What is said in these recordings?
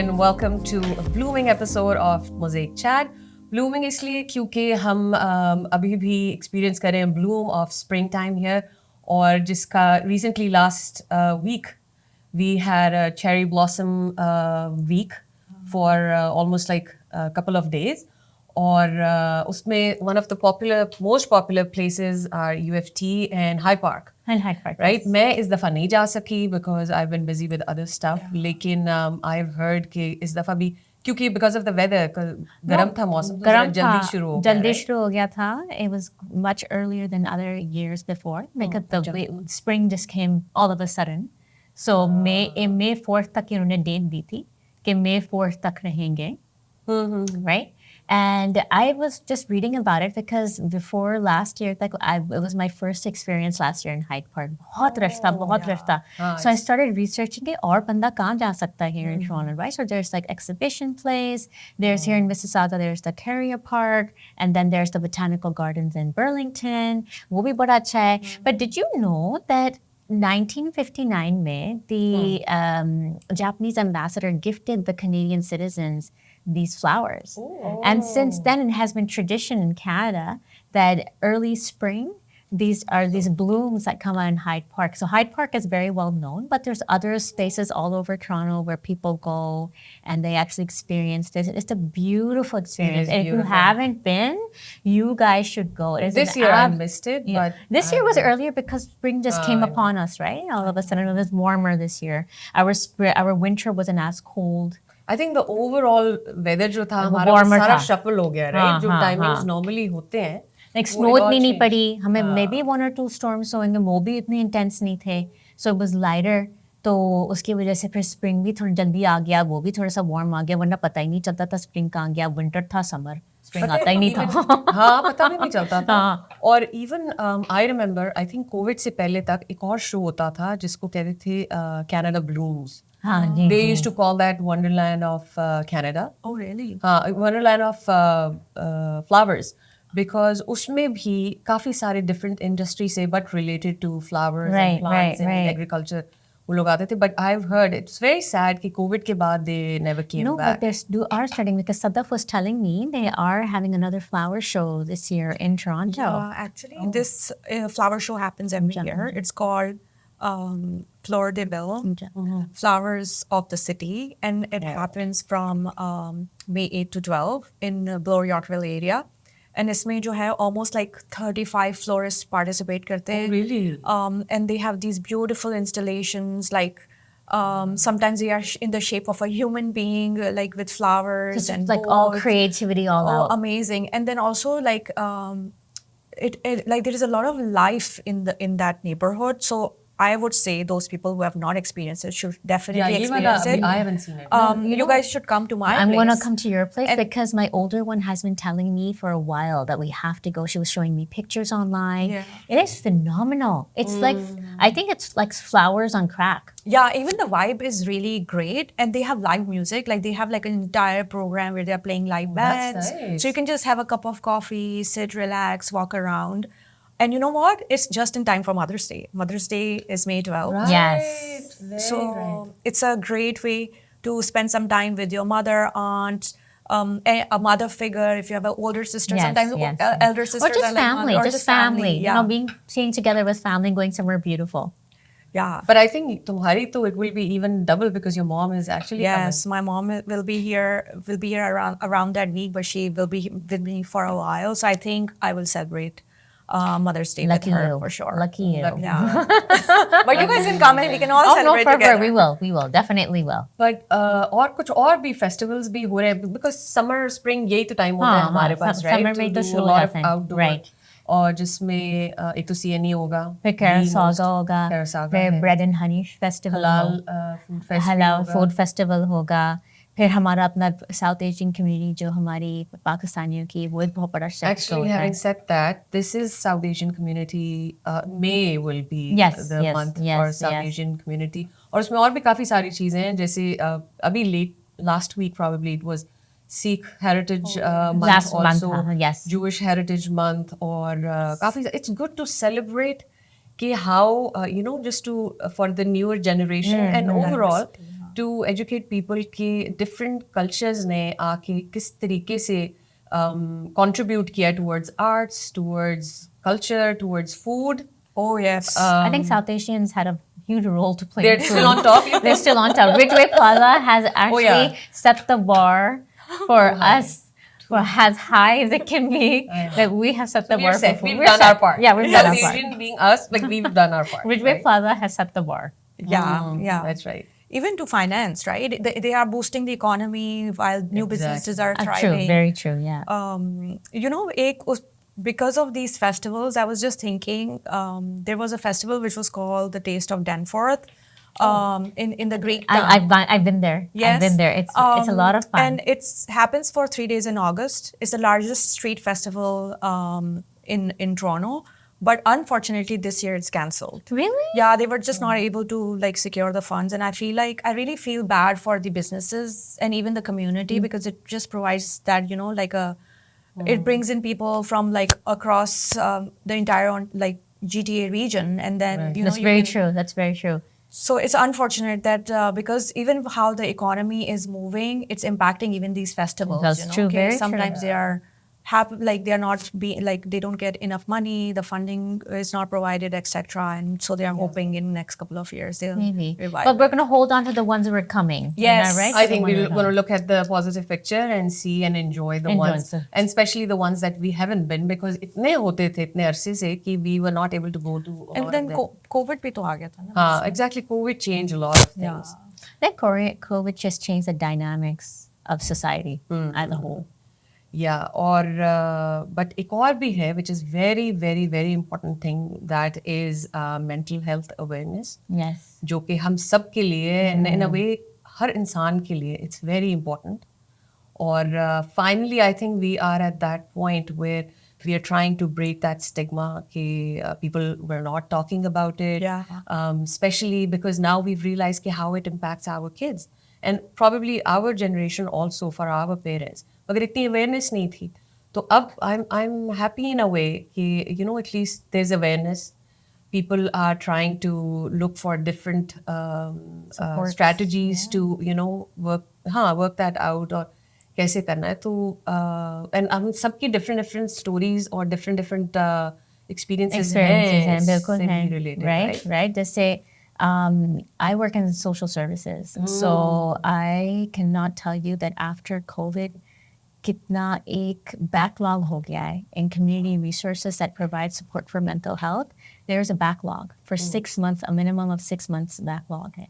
and welcome to a blooming episode of Mosaic Chat. Blooming इसलिए क्योंकि हम अभी भी experience कर रहे हैं bloom of springtime here और जिसका recently last week we had a cherry blossom week for almost like a couple of days. और उसमें one of the most popular places are UFT and High Park. And Hyde Park, Right? yes. मैं इस दफ़ा नहीं जा सकी because I've been busy with other stuff. लेकिन I've heard कि इस दफ़ा भी क्योंकि because of the weather गर्म था मौसम तो गर्म जल्दी था, शुरू हो गया. जल्दी right? शुरू हो गया था. It was much earlier than other years before. Like spring just came all of a sudden. So May 4th तक इन्होंने डेट दी थी कि May 4th तक रहेंगे. Right? And I was just reading about it because before last year, it was my first experience last year in Hyde Park. बहुत rush था. So I started researching it. और बंदा कहाँ जा सकता है here in Toronto, right? So there's like exhibition place. There's here in Mississauga, there's the Carrier Park, and then there's the Botanical Gardens in Burlington. वो भी बड़ा अच्छा है. But did you know that 1959 में the Japanese ambassador gifted the Canadian citizens these flowers. And since then it has been tradition in Canada that early spring these blooms that come out in Hyde Park. So Hyde Park is very well known, but there's other spaces all over Toronto where people go and they actually experience this. It's a beautiful experience. It is If you beautiful. haven't been, you guys should go. It is This year I missed it, but this year was earlier because spring just came upon us, right? All of a sudden it was warmer this year. Our winter wasn't as cold. I think the overall weather जो था हमारा warmer सारा था. shuffle हो गया, right? जो timings normally होते हैं. Like वो snow एक और इतनी नहीं change. पड़ी. हमें maybe 1 or 2 storms होंगे, वो भी इतने intense नहीं थे. So it was lighter. तो उसकी वजह से फिर spring भी थोड़ा जल्दी आ गया, वो भी थोड़ा सा warm आ गया, वरना पता ही नहीं चलता था spring कहाँ गया. Winter था, summer. Spring आता ही नहीं था. हाँ पता भी नहीं चलता था. और even I remember I think COVID से पहले तक एक और show होता था जिसको कहते थे Canada Blooms. हाँ जी. They used to call that Wonderland of Canada. Oh, really? Wonderland of flowers. Because उसमें भी काफ़ी सारे different industry से but related to flowers and plants and agriculture वो लोग आते थे. But I've heard it's very sad कि COVID के बाद they never came No, back. but they are starting because Sadaf was telling me they are having another flower show this year in Toronto. Actually, this flower show happens every year. It's called Fleur de Ville, Flowers of the City, and it happens from May 8 to 12 in Bloor Yorkville area. And इसमें जो है almost like 35 florists participate करते हैं. Oh, really? And they have these beautiful installations like sometimes they are in the shape of a human being, like with flowers Just and like all boards. creativity all out. Amazing. And then also like it like there is a lot of life in that neighborhood. So I would say those people who have not experienced it should definitely experience it. I haven't seen it. You guys should come to my I'm place. going to come to your place because my older one has been telling me for a while that we have to go. She was showing me pictures online. Yeah. It is phenomenal. It's like, I think it's like flowers on crack. Yeah, even the vibe is really great, and they have live music. Like they have like an entire program where they are playing live bands. That's nice. So you can just have a cup of coffee, sit, relax, walk around. And you know what? It's just in time for Mother's Day. Mother's Day is May 12th. Right. Yes. Very So right. it's a great way to spend some time with your mother, aunt, a mother figure. If you have an older sister, sometimes elder sisters Or just are like family, mother, or just family. Yeah. You know, being together with family, going somewhere beautiful. Yeah. But I think तुम्हारी तो it will be even double because your mom is actually Yes, my mom will be here around that week, but she will be with me for a while. So I think I will celebrate Mother's Day Lucky with her you. for sure. Lucky you. Yeah. But you guys can come and we can all Oh, no, celebrate forever. together. We will. Definitely will. But और कुछ और भी festivals भी हो रहे हैं because summer, spring यही तो time होता है हमारे पास, right? Summer में तो do a शुरू lot होते of हैं. outdoor. Right. और जिसमें एक तो CNE होगा. फिर Karasaga होगा. Karasaga फिर है. Bread and Honey Festival Halal होगा. food festival Halal होगा. Food Festival होगा. फिर हमारा अपना South Asian community जो हमारी पाकिस्तानियों की वो एक बहुत बड़ा शख्स Actually, होता है. having said that, this is South Asian community. May will be the month for South Asian community. और उसमें और भी काफ़ी सारी चीज़ें हैं जैसे अभी last week probably it was Sikh Heritage Month, Last also month, yes. Jewish Heritage Month, or काफ़ी. It's good to celebrate कि how just to for the newer generation and overall to educate people कि different cultures ने आके किस तरीके से contribute किया towards arts, towards culture, towards food. Oh, yes. I think South Asians had a huge role to play. They're in still food. on top. They're still on top. Ridgeway Plaza has actually yeah. set the bar for us for as high as it can be. That we have set the bar for food. We've done our part. Yeah, we've done our part. Asian being us, like we've done our part. Ridgeway right? Plaza has set the bar. Yeah, yeah. That's right. Even to finance, right? They are boosting the economy while new businesses are thriving. True, very true, yeah. You know, because of these festivals, I was just thinking, there was a festival which was called the Taste of Danforth in the Greek town. I've been there. Yes. I've been there. It's a lot of fun. And it happens for 3 days in August. It's the largest street festival in Toronto. But unfortunately, this year it's cancelled. Really? Yeah, they were just not able to like secure the funds. And I feel like I really feel bad for the businesses and even the community because it just provides that, you know, like it brings in people from like across the entire like GTA region. And then, you know, That's very true. That's very true. So it's unfortunate that because even how the economy is moving, it's impacting even these festivals. That's you know? true, Okay, very sometimes true. they are like they're not being like they don't get enough money, the funding is not provided, etc. And so they are hoping in the next couple of years they'll Maybe. revive. But we're going to hold on to the ones that are coming. Yes. Isn't that right? I think we're going to look at the positive picture and see and enjoy the ones, and especially the ones that we haven't been because itne hote the itne arse se ki we were not able to go to all And then of them. COVID bhi to aa gaya tha na. Exactly, COVID changed a lot of things. I think COVID just changed the dynamics of society as a whole. Yeah, or but एक और भी है which is very very very important thing that is mental health awareness. Yes. जो कि हम सब के लिए and in a way हर इंसान के लिए it's very important. Or finally, I think we are at that point where we are trying to break that stigma that people were not talking about it. Yeah. Especially because now we've realized how it impacts our kids and probably our generation also for our parents. अगर इतनी awareness नहीं थी, तो अब I'm happy in a way कि you know at least there's awareness. People are trying to look for different strategies to you know work that out or कैसे करना है तो and हम सबकी different stories or different experiences हैं बिल्कुल से हैं, भी related, right? Just say I work in social services, so I cannot tell you that after COVID, कितना एक backlog हो गया है in community resources that provide support for mental health. There's a backlog for 6 months, a minimum of 6 months backlog है.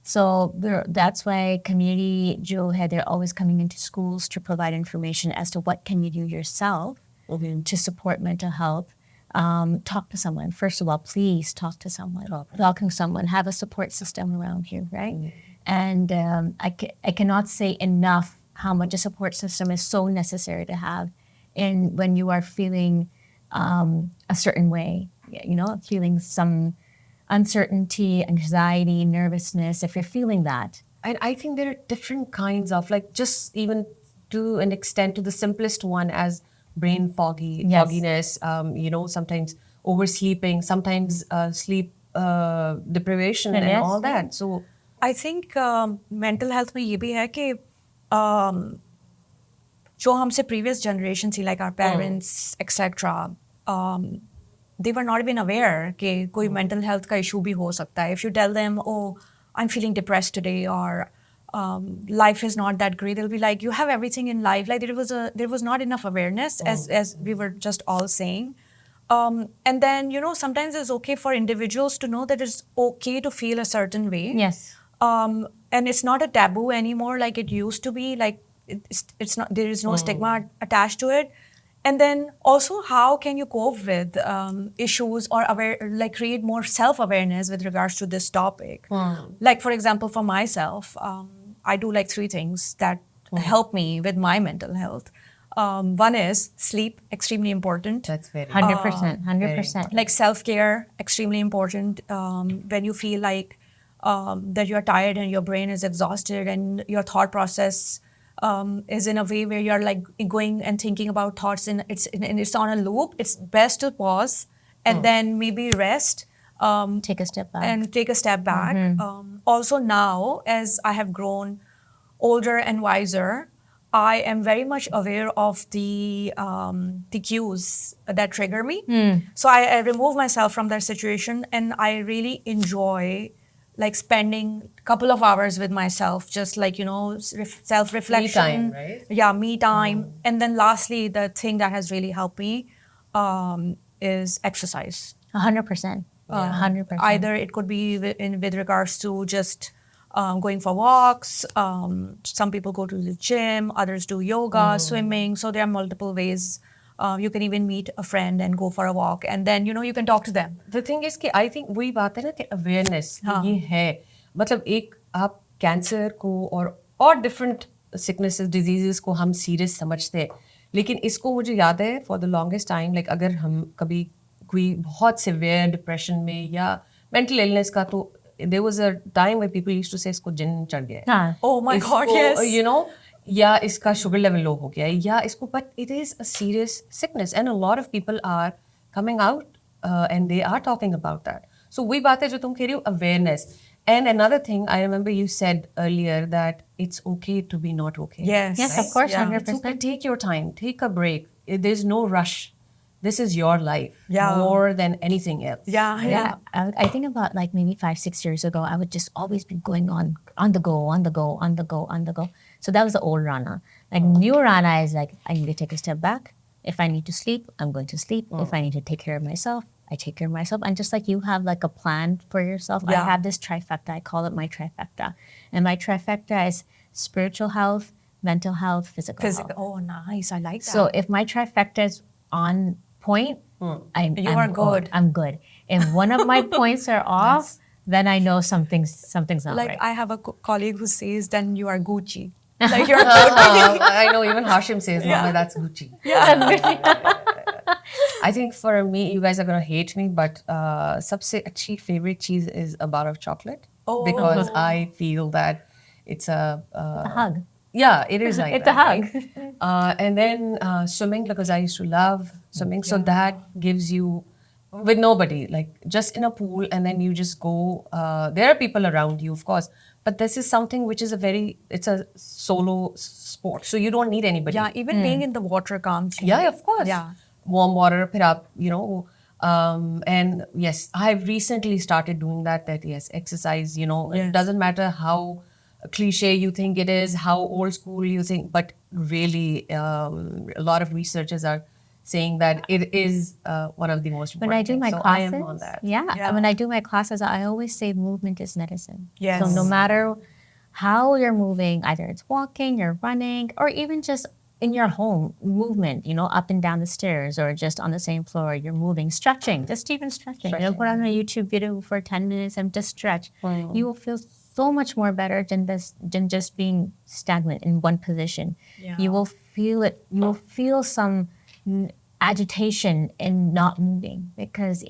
So that's why community जो है, they're always coming into schools to provide information as to what can you do yourself to support mental health. Talk to someone. First of all, please talk to someone. Talk to someone. Have a support system around you, right? And I cannot say enough how much a support system is so necessary to have when you are feeling a certain way, you know, feeling some uncertainty, anxiety, nervousness, if you're feeling that. And I think there are different kinds of, like just even to an extent to the simplest one as brain fogginess, you know, sometimes oversleeping, sometimes sleep deprivation and all that. So I think mental health में ये भी है कि जो हमसे previous generation थी, like our parents, etc. They were not even aware कि कोई mental health का issue भी हो सकता है. If you tell them, oh, I'm feeling depressed today, or life is not that great, they'll be like, you have everything in life. Like there was not enough awareness, as we were just all saying. And then, you know, sometimes it's okay for individuals to know that it's okay to feel a certain way. Yes. And it's not a taboo anymore like it used to be. Like it's not, there is no stigma attached to it. And then also, how can you cope with issues or create more self-awareness with regards to this topic? Like, for example, for myself, I do like 3 things that help me with my mental health. One is sleep, extremely important. that's very 100%, 100%. Like self-care, extremely important. When you feel like that you're tired and your brain is exhausted and your thought process is in a way where you're like going and thinking about thoughts and it's on a loop, it's best to pause and then maybe rest Take a step back. and take a step back. Also now, as I have grown older and wiser, I am very much aware of the cues that trigger me. So I remove myself from that situation, and I really enjoy like spending a couple of hours with myself, just like, self-reflection. Me time, right? Yeah, me time. And then lastly, the thing that has really helped me is exercise. 100%. 100%. Either it could be with regards to just going for walks. Some people go to the gym, others do yoga, swimming. So there are multiple ways. You can even meet a friend and go for a walk, and then you can talk to them. The thing is कि I think वही बात है ना कि awareness ये है मतलब एक आप कैंसर को और different sicknesses diseases को हम serious समझते हैं लेकिन इसको मुझे याद है for the longest time like अगर हम कभी कोई बहुत severe depression में या mental illness का तो there was a time where people used to say इसको जिन चढ़ गया है हाँ. Oh my God, इसको, yes. या इसका sugar level low हो गया है या इसको but it is a serious sickness and a lot of people are coming out and they are talking about that. So वही बात है जो तुम कह रही हो awareness. And another thing, I remember you said earlier that it's okay to be not okay. Yes. Yes, of course, Yeah. 100%. It's okay. Take your time. Take a break. There's no rush. This is your life Yeah. more than anything else. Yeah. Yeah, I think about like maybe 5-6 years ago, I would just always be going on the go, on the go, on the go, on the go. So that was the old Rana. Like new Rana is like, I need to take a step back. If I need to sleep, I'm going to sleep. If I need to take care of myself, I take care of myself. And just like you have like a plan for yourself, I Yeah. have this trifecta. I call it my trifecta. And my trifecta is spiritual health, mental health, physical health. Physical. Oh, nice. I like that. So if my trifecta is on point, I'm good. I'm good. If one of my points are off, then I know something's not like right. I have a colleague who says, then you are Gucci. Like you're good. I know even Hashim says, Mama, that's Gucci. I think for me, you guys are going to hate me, but सबसे अच्छी favorite cheese is a bar of chocolate. Oh. Because I feel that it's a hug. Yeah, it is like It's a that, hug. right? And then swimming, because I used to love swimming. So that gives you, with nobody, like just in a pool, and then you just go. There are people around you, of course. But this is something which is it's a solo sport. So you don't need anybody. Yeah, even being in the water calms you. Yeah, of course. Yeah. Warm water, फिर आप, and yes, I've recently started doing that, yes, exercise, Yes. it doesn't matter how cliche you think it is, how old school you think, but really a lot of researchers are saying that it is one of the most important When I do my things. So classes, I am on that. Yeah, when I do my classes, I always say movement is medicine. Yes. So no matter how you're moving, either it's walking, you're running, or even just in your home, movement, up and down the stairs or just on the same floor, you're moving, stretching, just even stretching. Put on a YouTube video for 10 minutes and just stretch. You will feel so much more better than just being stagnant in one position. Yeah. You will feel it. You will feel some agitation in not moving because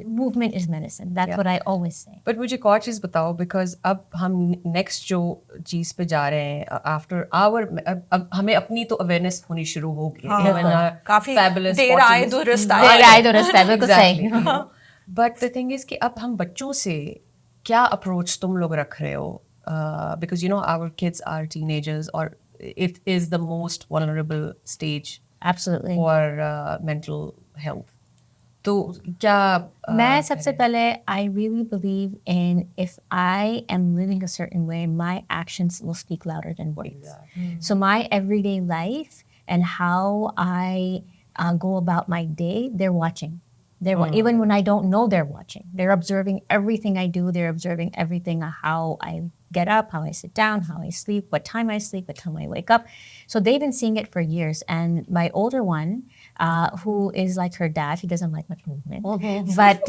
movement is medicine. That's what I always say. But मुझे एक और चीज़ बताओ, because अब हम next जो चीज़ पे जा रहे हैं, after our अब हमें अपनी तो awareness होनी शुरू होगी. काफी fabulous देर आए दुरुस्त आए. देर आए दुरुस्त आए, बिल्कुल सही. Exactly. But the thing is कि अब हम बच्चों से क्या approach तुम लोग रख रहे हो? Because our kids are teenagers, or it is the most vulnerable stage. Absolutely. For mental health. तो क्या मैं सबसे पहले, I really believe in if I am living a certain way, my actions will speak louder than words. So my everyday life and how I go about my day, they're watching. Even when I don't know they're watching. They're observing everything I do. They're observing everything, how I get up, how I sit down, how I sleep, what time I sleep, what time I wake up. So they've been seeing it for years. And my older one, who is like her dad, he doesn't like much movement. But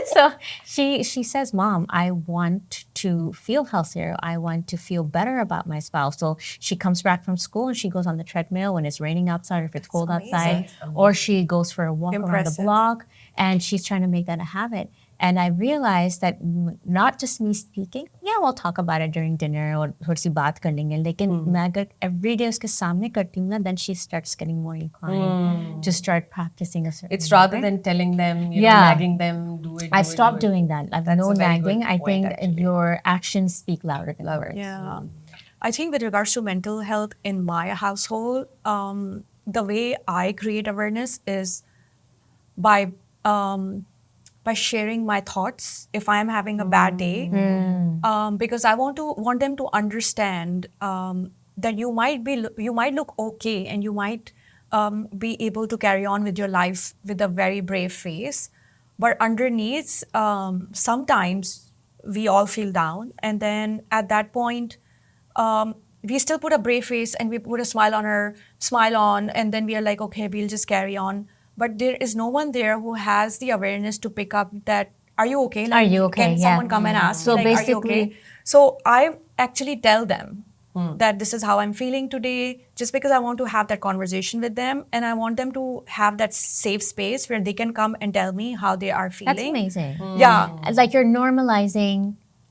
so she says, Mom, I want to feel healthier. I want to feel better about my spouse. So she comes back from school and she goes on the treadmill when it's raining outside or if it's cold outside. Or she goes for a walk around the block, and she's trying to make that a habit. And I realized that not just me speaking, yeah, we'll talk about it during dinner or थोड़ी सी बात कर लेंगे. लेकिन मैं अगर every day उसके सामने करती हूँ ना, then she starts getting more inclined to start practicing a certain It's rather way. than telling them, Yeah. nagging them, do it. I've stopped doing that. I've That's no a very good nagging. I point, think actually. your actions speak louder than words. Yeah. I think with regards to mental health in my household, the way I create awareness is by sharing my thoughts if I am having a bad day, because I want them to understand that you might look okay and you might be able to carry on with your life with a very brave face, but underneath sometimes we all feel down, and then at that point we still put a brave face and we put a smile on, and then we are like, okay, we'll just carry on. But there is no one there who has the awareness to pick up that, are you okay? Are you okay? Can Yeah. someone come and ask, So like, are you basically- okay? So I actually tell them that this is how I'm feeling today, just because I want to have that conversation with them, and I want them to have that safe space where they can come and tell me how they are feeling. That's amazing. Yeah. It's like you're normalizing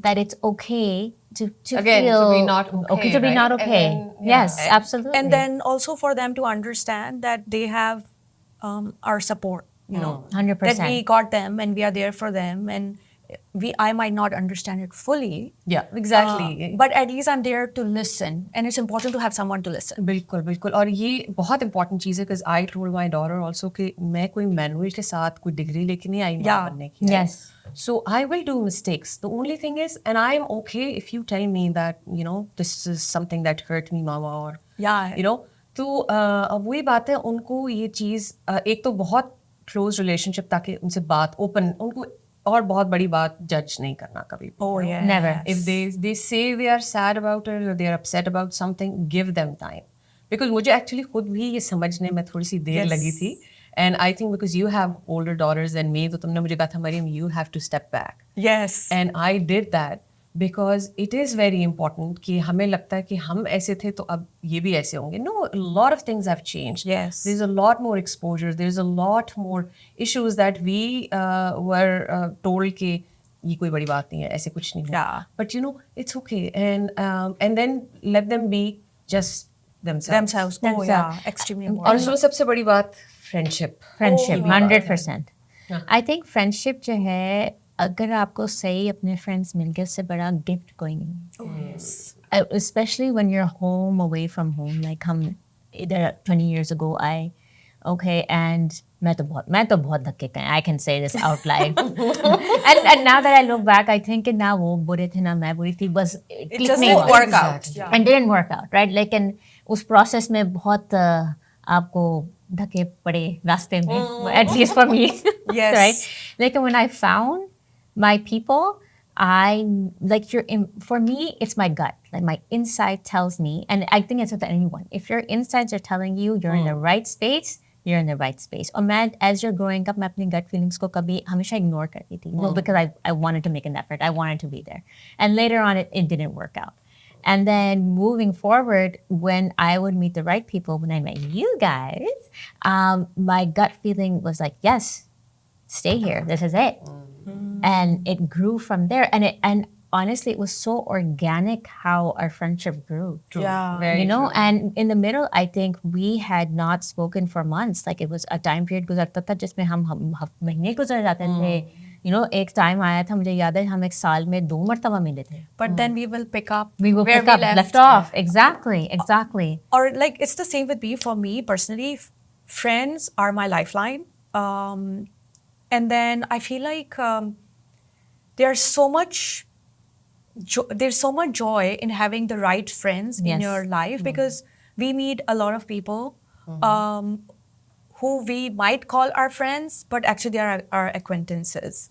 that it's okay to Again, feel to be not okay, to be right? not And okay. then, yeah. Yes, absolutely. And then also for them to understand that they have our support, 100%. that we got them and we are there for them, and I might not understand it fully. Yeah, exactly. But at least I'm there to listen, and it's important to have someone to listen. बिल्कुल बिल्कुल और ये बहुत important चीज़ है because I told my daughter also कि मैं कोई manual के साथ कोई डिग्री लेके नहीं आई माँ Yeah. बनने की. Yes. So I will do mistakes. The only thing is, and I am okay if you tell me that, this is something that hurt me, mama, or, Yeah. तो अब वही बात है, उनको ये चीज़ एक तो बहुत क्लोज रिलेशनशिप ताकि उनसे बात ओपन, उनको और बहुत बड़ी बात जज नहीं करना कभी भी. Oh, yeah. Never. If they say they are sad about it or they are upset about something, give them time. Because मुझे actually खुद भी ये समझने में थोड़ी सी देर Yes. लगी थी. And I think because you have older daughters than me, तो तुमने मुझे कहा था, Mariyam, you have to step back. Yes. And I did that because it is very important कि हमें लगता है कि हम ऐसे थे तो अब ये भी ऐसे होंगे. No, a lot of things have changed. Yes. There's a lot more exposure. There's a lot more issues that we were told कि ये कोई बड़ी बात नहीं है, ऐसे कुछ नहीं है. Yeah. But it's okay. And then let them be just themselves. Oh, Themselves. yeah. Extremely important. Also सबसे बड़ी बात friendship. Friendship Oh, 100%. हाँ. आई थिंक फ्रेंडशिप जो है, अगर आपको सही अपने फ्रेंड्स मिल गए, उससे बड़ा गिफ्ट कोई नहीं. Yes. Especially when you're home, away from home. Like हम इधर 20 years ago आए, okay, and मैं तो बहुत धक्के खाए. I can say this out loud. and now that I look back, I think कि ना वो बुरे थे ना मैं बुरी थी, बस It click just नहीं didn't हुआ. work out. Exactly. Yeah. And didn't work out, right? लेकिन उस process में बहुत आपको धक्के पड़े रास्ते में, at least for me. Yes. Right? Like when I found my people, for me, it's my gut. Like my inside tells me, and I think it's with anyone. If your insides are telling you you're in the right space, you're in the right space. और मैं, as you're growing up, मैं अपनी gut feelings को कभी हमेशा ignore करती थी. Well, because I wanted to make an effort. I wanted to be there. And later on, it didn't work out. And then moving forward, when I would meet the right people, when I met you guys, my gut feeling was like, yes, stay here. This is it. And it grew from there. And honestly, it was so organic how our friendship grew. True. Yeah. Very true. And in the middle, I think we had not spoken for months. Like it was a time period गुजरता था जिसमें हम महीने गुजर जाते थे. एक time आया था, मुझे याद है, हम एक साल में 2 मर्तबा मिले थे. But then we will pick up We will where pick we up, left off. Exactly. Or like it's the same with me. For me personally, friends are my lifeline. And then I feel like there's so much joy in having the right friends in Yes. your life, because we meet a lot of people who we might call our friends, but actually they are our acquaintances.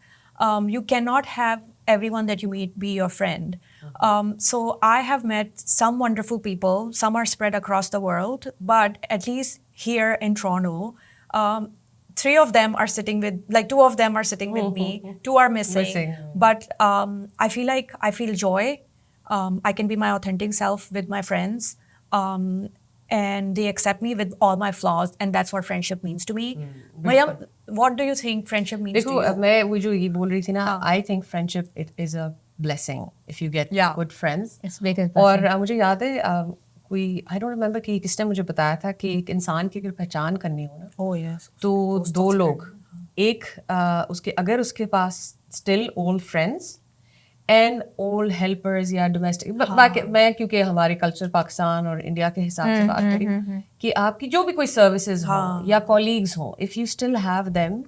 You cannot have everyone that you meet be your friend. So I have met some wonderful people. Some are spread across the world, but at least here in Toronto, 3 of them are sitting with, like 2 of them are sitting with me, 2 are missing. But I feel joy. I can be my authentic self with my friends. And they accept me with all my flaws, and that's what friendship means to me. what do you think friendship means to देखो you? मैं वो जो ये बोल रही थी ना, I think friendship it is a blessing if you get Yeah. good friends. It's biggest और blessing. मुझे याद है कोई I don't remember कि किसने मुझे बताया था कि एक इंसान की अगर पहचान करनी हो ना, Oh yes. तो दो लोग, एक उसके अगर उसके पास still old friends and old helpers या domestic बाकी मैं क्योंकि हमारे कल्चर पाकिस्तान और इंडिया के हिसाब से बात करी कि आपकी जो भी कोई सर्विसेज हो या कॉलीग्स हो, if you still have them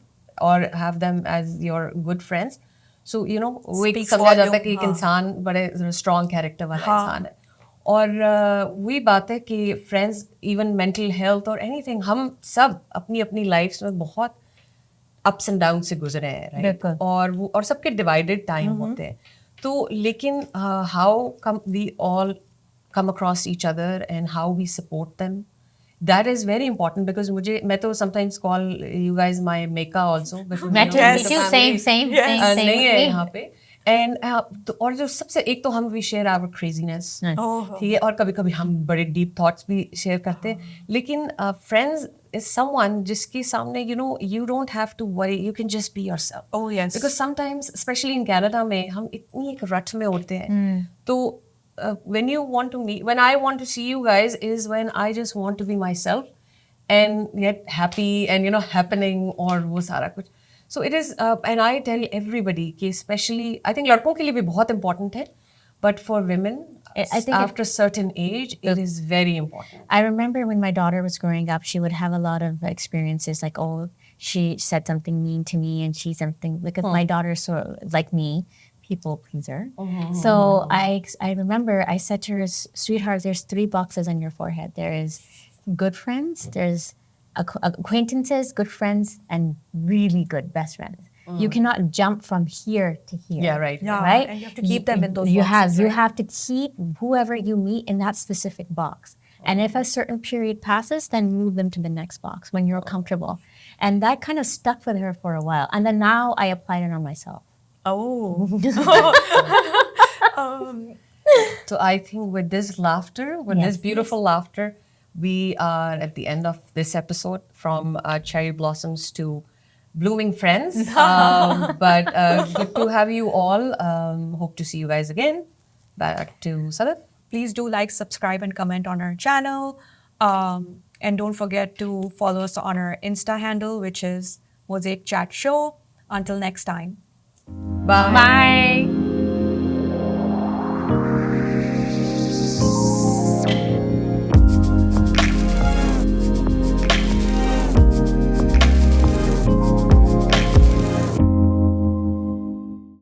or have them as your good friends, so you know वो एक Speaks समझा जाता है volume, कि एक हाँ. इंसान बड़े स्ट्रॉन्ग कैरेक्टर वाला इंसान है. और वही बात है कि फ्रेंड्स इवन मेंटल हेल्थ और एनीथिंग हम सब अपनी अपनी लाइफ में बहुत अप्स एंड डाउन से गुजरे हैं, राइट? बिल्कुल. और वो और सबके डिवाइडेड टाइम होते हैं. तो लेकिन how come we all come across each other and how we support them, that is very important. Because मैं तो sometimes call you guys my mecca also, मैं same नहीं है same. यहाँ पे. एंड और जो सबसे एक तो हम वी शेयर आवर क्रेजीनेस, ठीक है, और कभी कभी हम बड़े डीप थॉट्स भी शेयर करते हैं. लेकिन फ्रेंड्स इज समवन जिसके सामने you don't have to worry, you can just be yourself. Oh yes. Because sometimes especially in Canada में हम इतनी एक रट में उड़ते हैं. तो when I want to see you guys is when I just want to be myself and get happy and happening और वो सारा कुछ. So it is and I tell everybody कि especially I think लड़कों के लिए भी बहुत important है, but for women I think after a certain age it is very important. I remember when my daughter was growing up, she would have a lot of experiences like, oh, she said something mean to me and she something, because my daughter's sort of like me, people pleaser. So I remember I said to her, sweetheart, there's 3 boxes on your forehead. There is good friends, there's acquaintances, good friends, and really good best friends. You cannot jump from here to here. Yeah, right. Yeah, Right? and you have to keep them in those you boxes, You right? have to keep whoever you meet in that specific box. And if a certain period passes, then move them to the next box when you're comfortable. And that kind of stuck with her for a while. And then now I applied it on myself. Oh. So I think with this laughter, with this beautiful laughter, we are at the end of this episode from Cherry Blossoms to Blooming Friends. But good to have you all. Hope to see you guys again. Back to Sadaf. Please do like, subscribe, and comment on our channel. And don't forget to follow us on our Insta handle, which is Mosaic Chat Show. Until next time. Bye. Bye.